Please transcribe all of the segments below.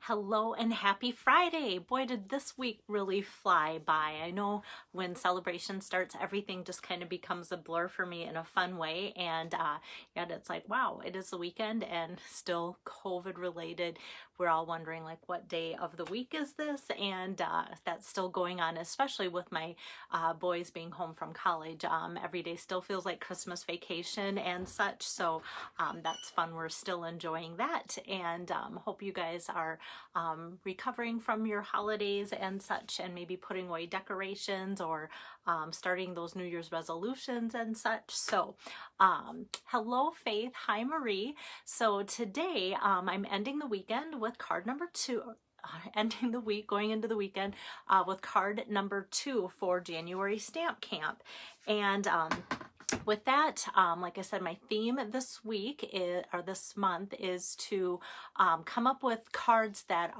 Hello and happy Friday. Boy, did this week really fly by. I know when celebration starts, everything just kind of becomes a blur for me in a fun way. And yet it's like, wow, it is the weekend and still COVID related. We're all wondering like what day of the week is this? And that's still going on, especially with my boys being home from college. Every day still feels like Christmas vacation and such. So that's fun. We're still enjoying that, and hope you guys are recovering from your holidays and such, and maybe putting away decorations or starting those New Year's resolutions and such. So hello Faith, hi Marie. So today I'm ending the weekend with card number 2, ending the week, going into the weekend with card number 2 for January Stamp Camp. And with that, like I said, my theme this week or this month is to come up with cards that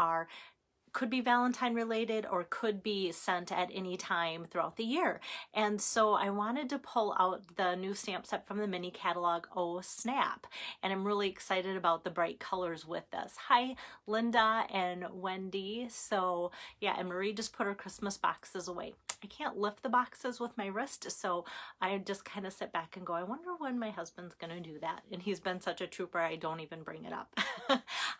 could be Valentine related or could be sent at any time throughout the year. And so I wanted to pull out the new stamp set from the mini catalog, Oh Snap. And I'm really excited about the bright colors with this. Hi, Linda and Wendy. So yeah, and Marie just put her Christmas boxes away. I can't lift the boxes with my wrist, so I just kind of sit back and go, I wonder when my husband's going to do that. And he's been such a trooper, I don't even bring it up.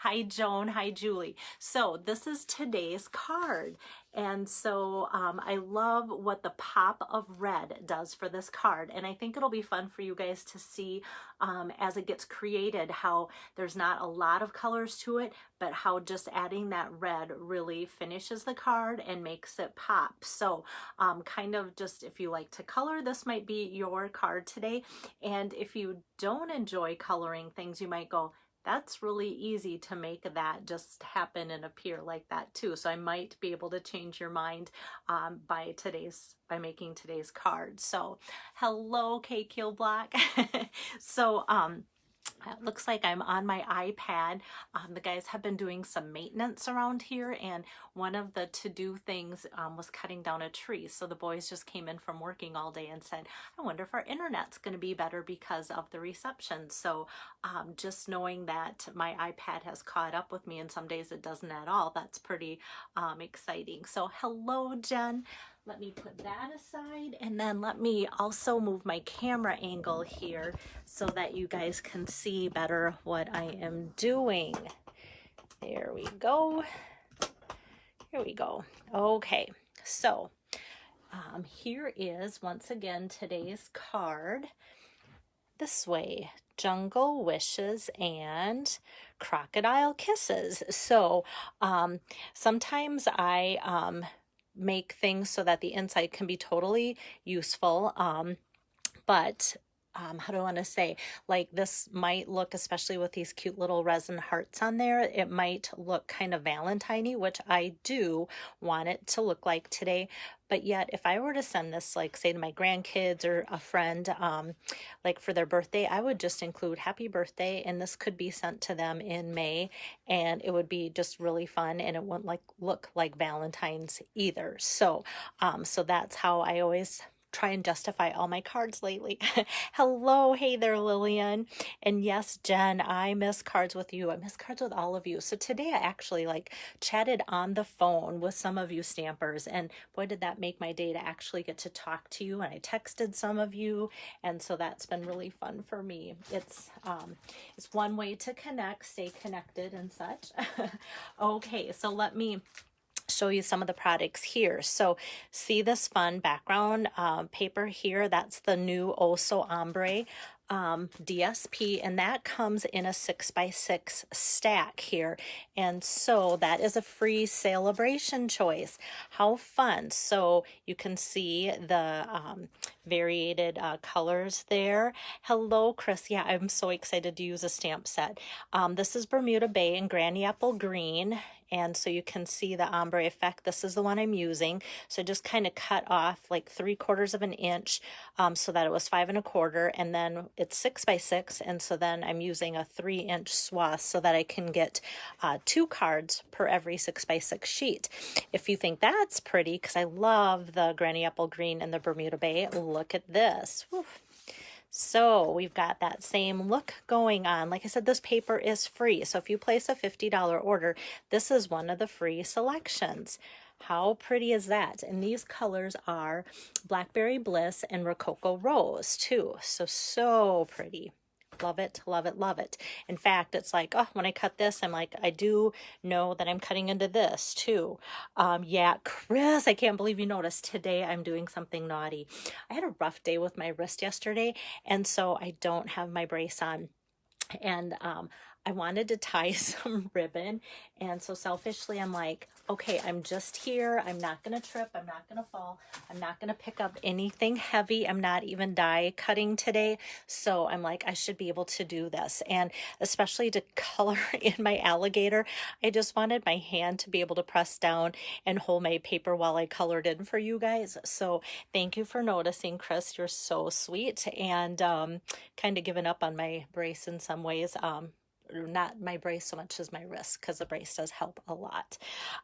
Hi, Joan. Hi, Julie. So this is today's card. And so I love what the pop of red does for this card. And I think it'll be fun for you guys to see as it gets created, how there's not a lot of colors to it, but how just adding that red really finishes the card and makes it pop. So kind of just, if you like to color, this might be your card today. And if you don't enjoy coloring things, you might go, that's really easy to make that just happen and appear like that too. So I might be able to change your mind by making today's card. So hello, K Kill Block. So it looks like I'm on my iPad. The guys have been doing some maintenance around here, and one of the to-do things was cutting down a tree. So the boys just came in from working all day and said, I wonder if our internet's going to be better because of the reception. So just knowing that my iPad has caught up with me, and some days it doesn't at all, that's pretty exciting. So hello, Jen. Let me put that aside, and then let me also move my camera angle here so that you guys can see better what I am doing. There we go. Here we go. Okay, so here is once again today's card. This way, Jungle Wishes and Crocodile Kisses. So sometimes I make things so that the inside can be totally useful, but how do I want to say, like this might look, especially with these cute little resin hearts on there, it might look kind of Valentine-y, which I do want it to look like today. But yet, if I were to send this, like say to my grandkids or a friend, like for their birthday, I would just include happy birthday, and this could be sent to them in May, and it would be just really fun, and it wouldn't look like Valentine's either. So, so that's how I always try and justify all my cards lately. Hello, hey there, Lillian. And yes, Jen, I miss cards with you. I miss cards with all of you. So today I actually chatted on the phone with some of you stampers, and boy, did that make my day to actually get to talk to you. And I texted some of you, and so that's been really fun for me. It's one way to connect, stay connected and such. Okay, so let me show you some of the products here. So see this fun background paper here? That's the new Oso Ombre DSP, and that comes in a 6x6 stack here, and so that is a free celebration choice. How fun. So you can see the variated colors there. Hello, Chris. Yeah, I'm so excited to use a stamp set. This is Bermuda Bay and Granny Apple Green, and so you can see the ombre effect. This is the one I'm using. So just kind of cut off like 3/4 of an inch so that it was 5 1/4, and then it's 6x6, and so then I'm using a 3-inch swath so that I can get 2 cards per every 6x6 sheet. If you think that's pretty, because I love the Granny Apple Green and the Bermuda Bay, look at this. Whew. So we've got that same look going on. Like I said, this paper is free. So if you place a $50 order, this is one of the free selections. How pretty is that? And these colors are Blackberry Bliss and Rococo Rose too. So pretty. Love it, love it, love it. In fact, it's like, oh, when I cut this, I'm like, I do know that I'm cutting into this too. Yeah, Chris, I can't believe you noticed. Today I'm doing something naughty. I had a rough day with my wrist yesterday, and so I don't have my brace on. And I wanted to tie some ribbon, and so selfishly I'm like, okay, I'm just here, I'm not gonna trip, I'm not gonna fall, I'm not gonna pick up anything heavy, I'm not even die cutting today, so I'm like, I should be able to do this. And especially to color in my alligator, I just wanted my hand to be able to press down and hold my paper while I colored in for you guys. So thank you for noticing, Chris, you're so sweet. And kind of given up on my brace in some ways. Not my brace so much as my wrist, because the brace does help a lot.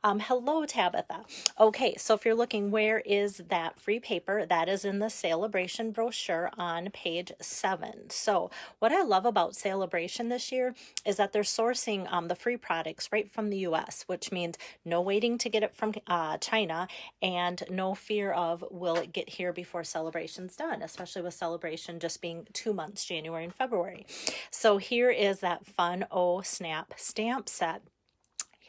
Hello, Tabitha. Okay, so if you're looking, where is that free paper? That is in the Celebration brochure on page 7. So what I love about Celebration this year is that they're sourcing the free products right from the US, which means no waiting to get it from China, and no fear of will it get here before Celebration's done, especially with Celebration just being 2 months, January and February. So here is that fun Oh Snap stamp set,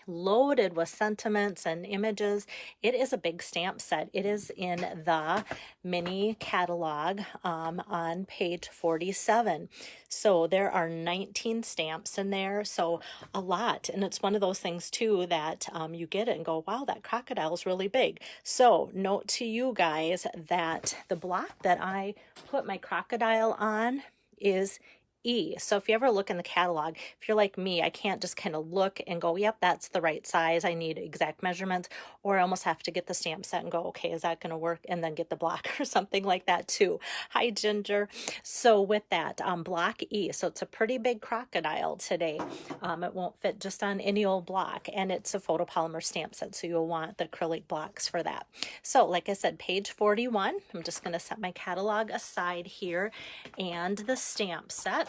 loaded with sentiments and images. It is a big stamp set. It is in the mini catalog on page 47. So there are 19 stamps in there, so a lot. And it's one of those things too that you get it and go, wow, that crocodile is really big. So note to you guys that the block that I put my crocodile on is E. So if you ever look in the catalog, if you're like me, I can't just kind of look and go, yep, that's the right size, I need exact measurements, or I almost have to get the stamp set and go, okay, is that going to work? And then get the block or something like that too. Hi, Ginger. So with that, block E, so it's a pretty big crocodile today. It won't fit just on any old block, and it's a photopolymer stamp set, so you'll want the acrylic blocks for that. So like I said, page 41, I'm just going to set my catalog aside here and the stamp set.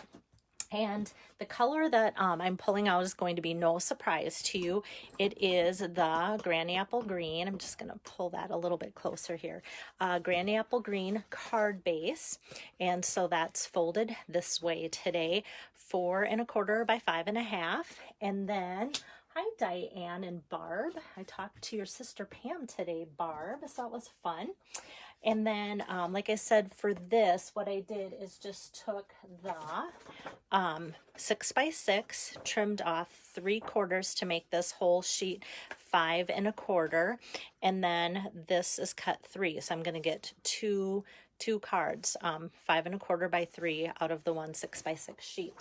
And the color that I'm pulling out is going to be no surprise to you. It is the Granny Apple Green. I'm just going to pull that a little bit closer here. Granny Apple Green card base. And so that's folded this way today, 4 1/4 by 5 1/2. And then, hi Diane and Barb. I talked to your sister Pam today, Barb, so that was fun. And then, like I said, for this, what I did is just took the 6 by 6, trimmed off 3/4 to make this whole sheet 5 1/4, and then this is cut 3. So I'm going to get two cards, 5 1/4 by 3 out of the one 6 by 6 sheet.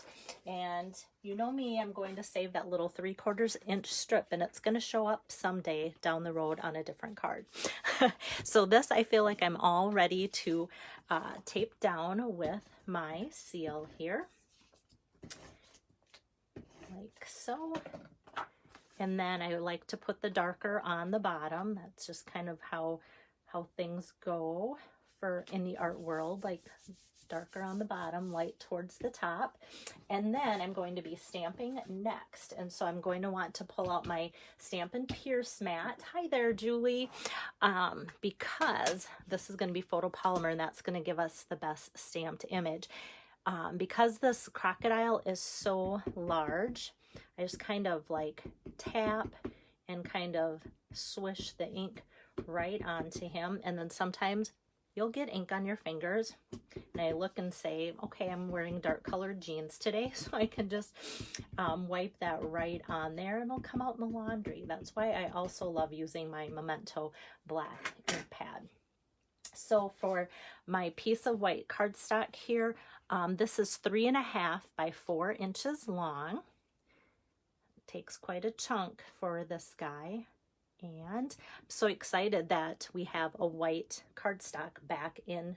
And you know me, I'm going to save that little 3/4 inch strip, and it's going to show up someday down the road on a different card. So this, I feel like I'm all ready to tape down with my seal here, like so. And then I like to put the darker on the bottom. That's just kind of how things go for in the art world, like darker on the bottom, light towards the top. And then I'm going to be stamping next. And so I'm going to want to pull out my Stampin' Pierce mat. Hi there, Julie. Because this is going to be photopolymer, and that's going to give us the best stamped image. Because this crocodile is so large, I just kind of like tap and kind of swish the ink right onto him. And then sometimes you'll get ink on your fingers, and I look and say, okay, I'm wearing dark colored jeans today, so I can just wipe that right on there, and it'll come out in the laundry. That's why I also love using my Memento black ink pad. So for my piece of white cardstock here, this is 3 1/2 by 4 inches long. It takes quite a chunk for this guy. And I'm so excited that we have a white cardstock back in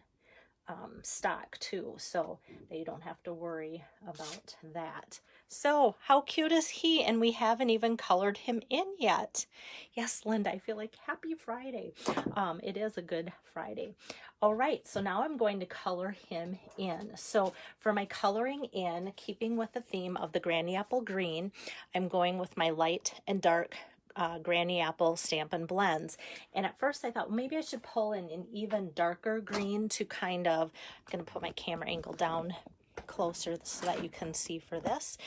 stock too, so they don't have to worry about that. So how cute is he? And we haven't even colored him in yet. Yes, Linda, I feel like happy Friday. It is a good Friday. All right, so now I'm going to color him in. So for my coloring in, keeping with the theme of the Granny Apple Green, I'm going with my light and dark Granny Apple Stampin' Blends. And at first I thought, well, maybe I should pull in an even darker green to kind of, I'm going to put my camera angle down closer so that you can see for this.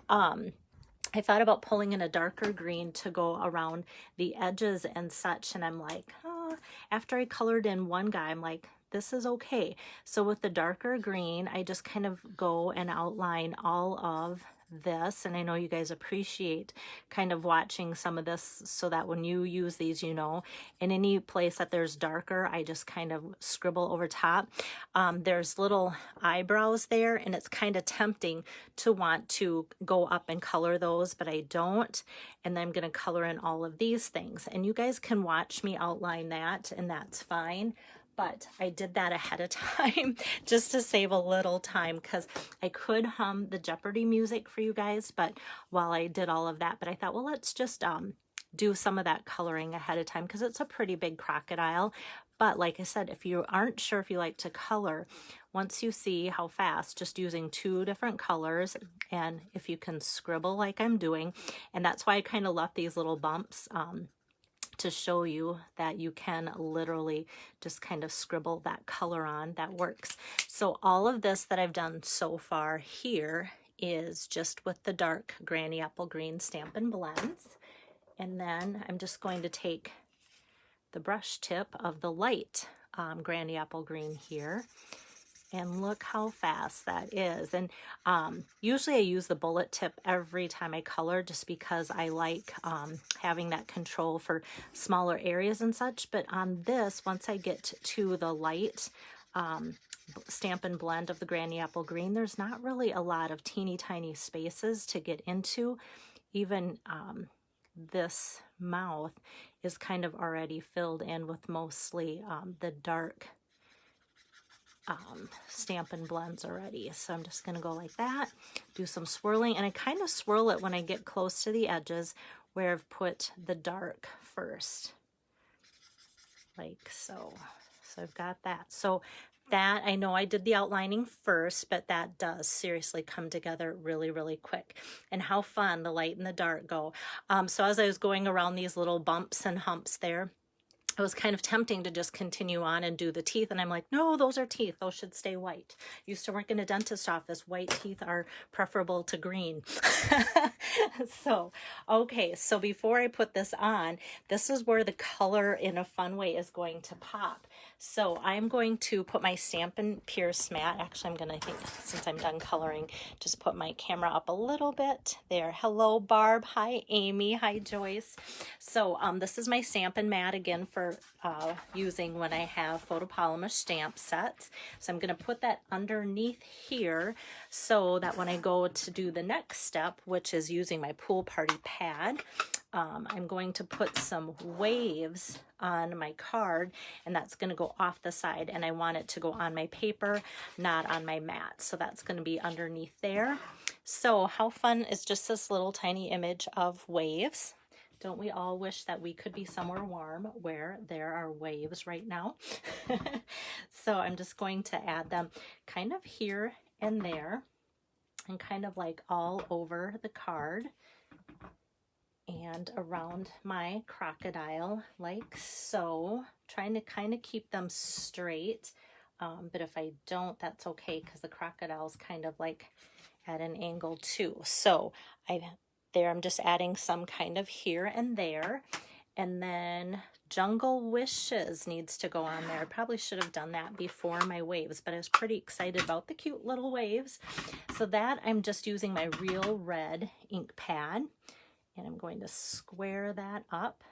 I thought about pulling in a darker green to go around the edges and such, and I'm like, oh, after I colored in one guy, I'm like, this is okay. So with the darker green, I just kind of go and outline all of this, and I know you guys appreciate kind of watching some of this so that when you use these, you know, in any place that there's darker, I just kind of scribble over top. There's little eyebrows there, and it's kind of tempting to want to go up and color those, but I don't. And then I'm going to color in all of these things, and you guys can watch me outline that, and that's fine. But I did that ahead of time just to save a little time, because I could hum the Jeopardy music for you guys, but while I did all of that, but I thought, well, let's just do some of that coloring ahead of time, because it's a pretty big crocodile. But like I said, if you aren't sure if you like to color, once you see how fast, just using 2 different colors, and if you can scribble like I'm doing, and that's why I kind of left these little bumps to show you that you can literally just kind of scribble that color on. That works. So all of this that I've done so far here is just with the dark Granny Apple Green Stampin' Blends. And then I'm just going to take the brush tip of the light Granny Apple Green here. And look how fast that is. And usually I use the bullet tip every time I color, just because I like having that control for smaller areas and such. But on this, once I get to the light Stampin' Blend of the Granny Apple Green, there's not really a lot of teeny tiny spaces to get into. Even this mouth is kind of already filled in with mostly the dark Stampin' Blends already. So I'm just going to go like that, do some swirling, and I kind of swirl it when I get close to the edges where I've put the dark first, like so. So I've got that. So that, I know I did the outlining first, but that does seriously come together really, really quick. And how fun the light and the dark go. So as I was going around these little bumps and humps there, it was kind of tempting to just continue on and do the teeth. And I'm like, no, those are teeth. Those should stay white. Used to work in a dentist office. White teeth are preferable to green. So, okay. So before I put this on, this is where the color in a fun way is going to pop. So I'm going to put my Stampin' Pierce mat. Actually, I'm going to, I think, since I'm done coloring, just put my camera up a little bit there. Hello, Barb. Hi, Amy. Hi, Joyce. So this is my Stampin' mat again for using when I have photopolymer stamp sets. So I'm going to put that underneath here so that when I go to do the next step, which is using my pool party pad, I'm going to put some waves on my card, and that's going to go off the side, and I want it to go on my paper, not on my mat. So that's going to be underneath there. So how fun is just this little tiny image of waves? Don't we all wish that we could be somewhere warm where there are waves right now? So I'm just going to add them kind of here and there, and kind of like all over the card and around my crocodile, like so. Trying to kind of keep them straight, but if I don't, that's okay, because the crocodile's kind of like at an angle too. So I'm just adding some kind of here and there. And then Jungle Wishes needs to go on there. I probably should have done that before my waves, but I was pretty excited about the cute little waves. So that I'm just using my Real Red ink pad, and I'm going to square that up.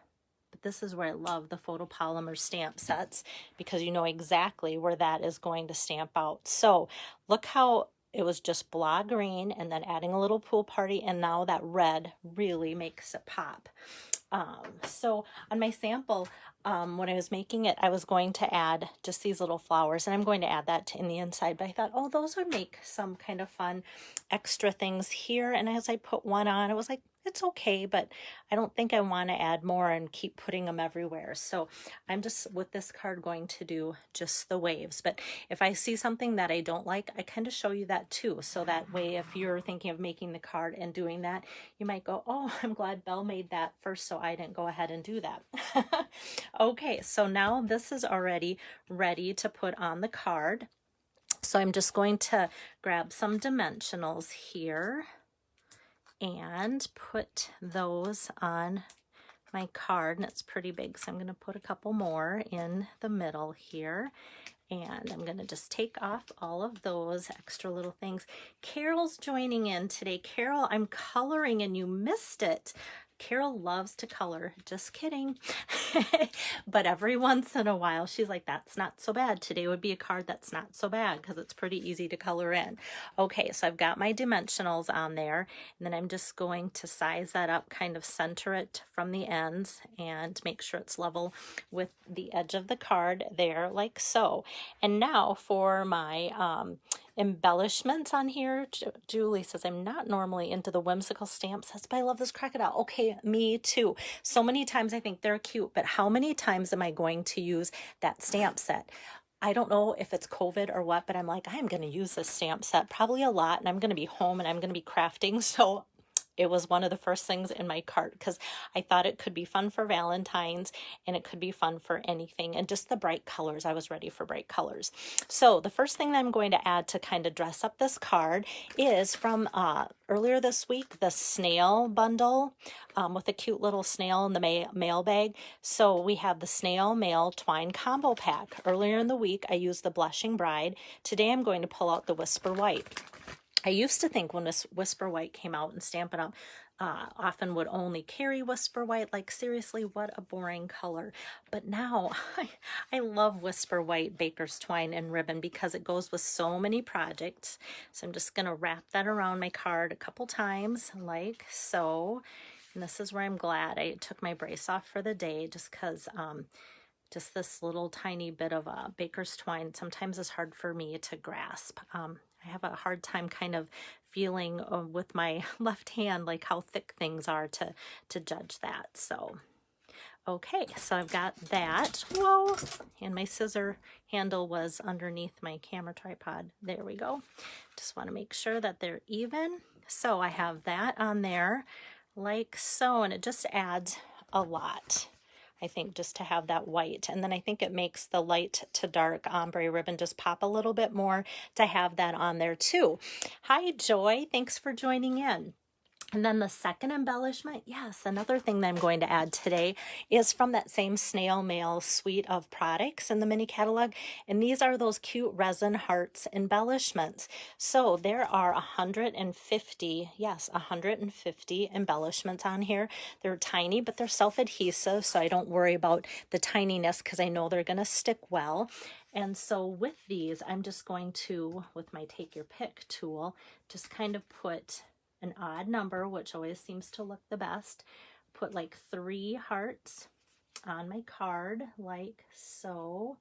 But this is where I love the photopolymer stamp sets, because you know exactly where that is going to stamp out. So look how it was just blah green and then adding a little pool party, and now that red really makes it pop. So on my sample, when I was making it, I was going to add just these little flowers, and I'm going to add that in the inside, but I thought, oh, those would make some kind of fun extra things here. And as I put one on, it was like, it's okay, but I don't think I want to add more and keep putting them everywhere. So I'm just with this card going to do just the waves. But if I see something that I don't like, I kind of show you that too. So that way, if you're thinking of making the card and doing that, you might go, oh, I'm glad Belle made that first, so I didn't go ahead and do that. Okay, so now this is already ready to put on the card. So I'm just going to grab some dimensionals here and put those on my card, and it's pretty big, so I'm going to put a couple more in the middle here. And I'm going to just take off all of those extra little things. Carol's joining in today. Carol, I'm coloring and you missed it. Carol loves to color. Just kidding. But every once in a while, she's like, that's not so bad. Today would be a card that's not so bad because it's pretty easy to color in. Okay, so I've got my dimensionals on there, and then I'm just going to size that up, kind of center it from the ends and make sure it's level with the edge of the card there, like so. And now for my embellishments on here. Julie says, I'm not normally into the whimsical stamp sets, but I love this crocodile. Okay, me too. So many times I think they're cute, but how many times am I going to use that stamp set? I don't know if it's COVID or what, but I'm like, I'm going to use this stamp set probably a lot, and I'm going to be home and I'm going to be crafting. So it was one of the first things in my cart because I thought it could be fun for Valentine's and it could be fun for anything. And just the bright colors, I was ready for bright colors. So the first thing that I'm going to add to kind of dress up this card is from earlier this week, the snail bundle with a cute little snail in the mail bag. So we have the snail mail twine combo pack. Earlier in the week, I used the Blushing Bride. Today I'm going to pull out the Whisper White. I used to think when this Whisper White came out and Stampin' Up! Often would only carry Whisper White, like seriously, what a boring color. But now I love Whisper White Baker's Twine and Ribbon because it goes with so many projects. So I'm just going to wrap that around my card a couple times like so. And this is where I'm glad I took my brace off for the day just because just this little tiny bit of Baker's Twine sometimes is hard for me to grasp. I have a hard time kind of feeling with my left hand like how thick things are to judge that. So, okay, so I've got that. Whoa, and my scissor handle was underneath my camera tripod. There we go. Just want to make sure that they're even. So I have that on there like so, and it just adds a lot. I think just to have that white. And then I think it makes the light to dark ombre ribbon just pop a little bit more to have that on there too. Hi, Joy. Thanks for joining in. And then the second embellishment, yes, another thing that I'm going to add today is from that same snail mail suite of products in the mini catalog. And these are those cute resin hearts embellishments. So there are 150, yes, 150 embellishments on here. They're tiny, but they're self-adhesive, so I don't worry about the tininess because I know they're going to stick well. And so with these, I'm just going to, with my Take Your Pick tool, just kind of put an odd number, which always seems to look the best. Put like 3 hearts on my card, like so.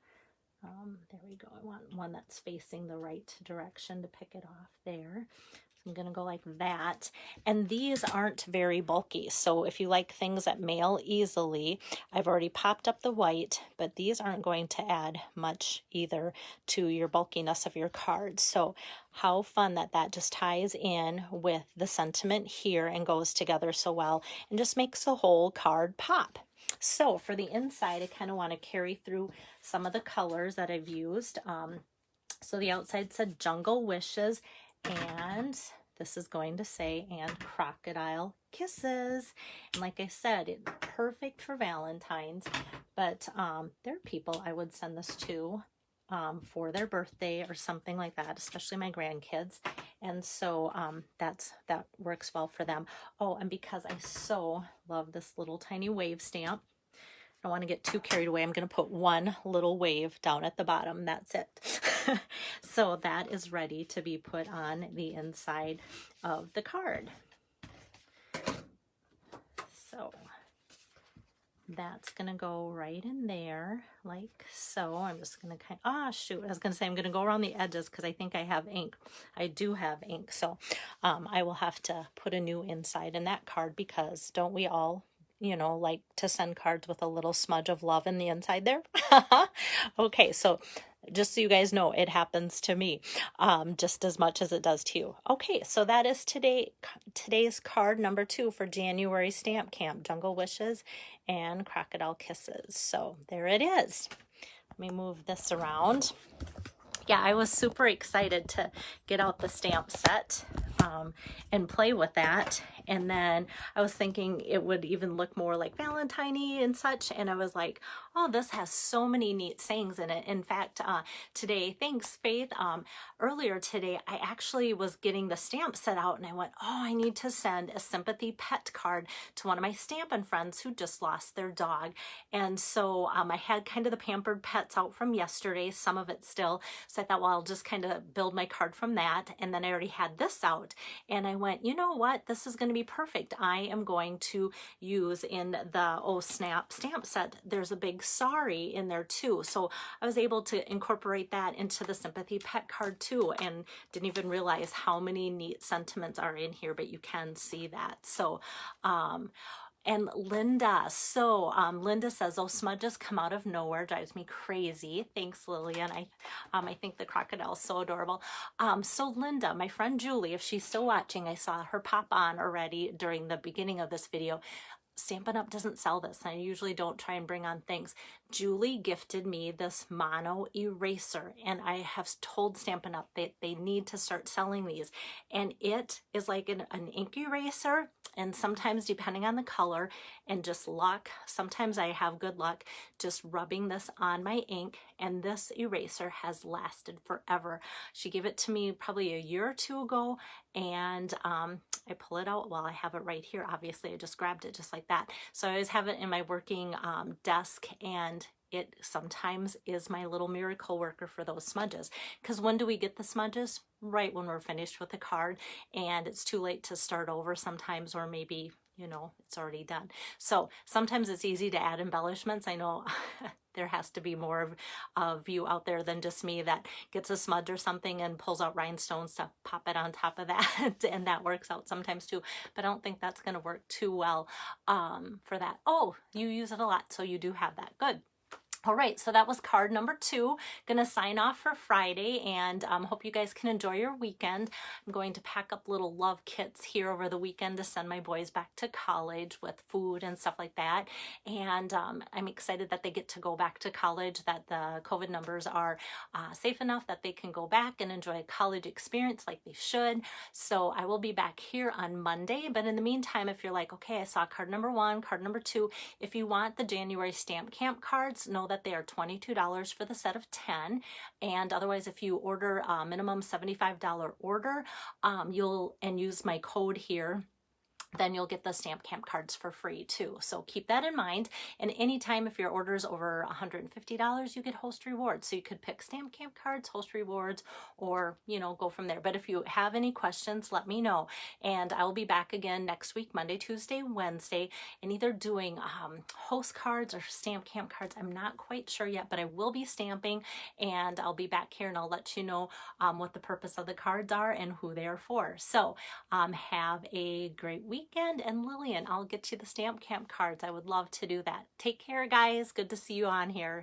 There we go. I want one that's facing the right direction to pick it off there. I'm going to go like that. And these aren't very bulky. So if you like things that mail easily, I've already popped up the white, but these aren't going to add much either to your bulkiness of your card. So how fun that that just ties in with the sentiment here and goes together so well and just makes the whole card pop. So for the inside, I kind of want to carry through some of the colors that I've used. So the outside said Jungle Wishes, and this is going to say, and Crocodile Kisses. And like I said, it's perfect for Valentine's, but there are people I would send this to for their birthday or something like that, especially my grandkids. And so that works well for them. Oh, and because I so love this little tiny wave stamp, I don't want to get too carried away. I'm going to put one little wave down at the bottom. That's it. So that is ready to be put on the inside of the card. So that's gonna go right in there like so. I'm just gonna shoot, I was gonna say I'm gonna go around the edges because I think I have ink. I do have ink, so I will have to put a new inside in that card, because don't we all, you know, like to send cards with a little smudge of love in the inside there? Okay, so just so you guys know, it happens to me just as much as it does to you. Okay, so that is today's card number 2 for January Stamp Camp, Jungle Wishes and Crocodile Kisses. So there it is. Let me move this around. Yeah, I was super excited to get out the stamp set and play with that. And then I was thinking it would even look more like Valentine-y and such. And I was like, oh, this has so many neat sayings in it. In fact, today, thanks, Faith. Earlier today, I actually was getting the stamp set out and I went, oh, I need to send a sympathy pet card to one of my Stampin' friends who just lost their dog. And so I had kind of the pampered pets out from yesterday, some of it still. So I thought, well, I'll just kind of build my card from that. And then I already had this out. And I went, you know what? This is going to be perfect. I am going to use in the Oh Snap stamp set, there's a big sorry in there too. So I was able to incorporate that into the sympathy pet card too, and didn't even realize how many neat sentiments are in here, but you can see that. So, and Linda, Linda says, oh, smudges come out of nowhere, drives me crazy. Thanks, Lillian. I think the crocodile is so adorable. So Linda, my friend Julie, if she's still watching, I saw her pop on already during the beginning of this video. Stampin' Up! Doesn't sell this. I usually don't try and bring on things. Julie gifted me this mono eraser, and I have told Stampin' Up! That they need to start selling these. And it is like an ink eraser, and sometimes depending on the color and just luck, sometimes I have good luck just rubbing this on my ink, and this eraser has lasted forever. She gave it to me probably a year or two ago, and I pull it out. Well, I have it right here. Obviously, I just grabbed it just like that. So I always have it in my working desk, and it sometimes is my little miracle worker for those smudges. Because when do we get the smudges? Right when we're finished with the card, and it's too late to start over sometimes, or maybe, you know, it's already done. So sometimes it's easy to add embellishments. I know there has to be more of you out there than just me that gets a smudge or something and pulls out rhinestones to pop it on top of that, and that works out sometimes too. But I don't think that's going to work too well for that. Oh, you use it a lot, so you do have that. Good. All right, so that was card number 2. Gonna sign off for Friday, and hope you guys can enjoy your weekend. I'm going to pack up little love kits here over the weekend to send my boys back to college with food and stuff like that. And I'm excited that they get to go back to college, that the COVID numbers are safe enough that they can go back and enjoy a college experience like they should. So I will be back here on Monday, but in the meantime, if you're like, okay, I saw card number 1, card number 2, if you want the January Stamp Camp cards, know that they are $22 for the set of 10, and otherwise if you order a minimum $75 order, you'll use my code here, then you'll get the Stamp Camp cards for free too. So keep that in mind. And anytime if your order is over $150, you get host rewards. So you could pick Stamp Camp cards, host rewards, or, you know, go from there. But if you have any questions, let me know. And I will be back again next week, Monday, Tuesday, Wednesday, and either doing host cards or Stamp Camp cards. I'm not quite sure yet, but I will be stamping, and I'll be back here and I'll let you know what the purpose of the cards are and who they are for. So have a great weekend. And Lillian, I'll get you the Stamp Camp cards. I would love to do that. Take care, guys. Good to see you on here.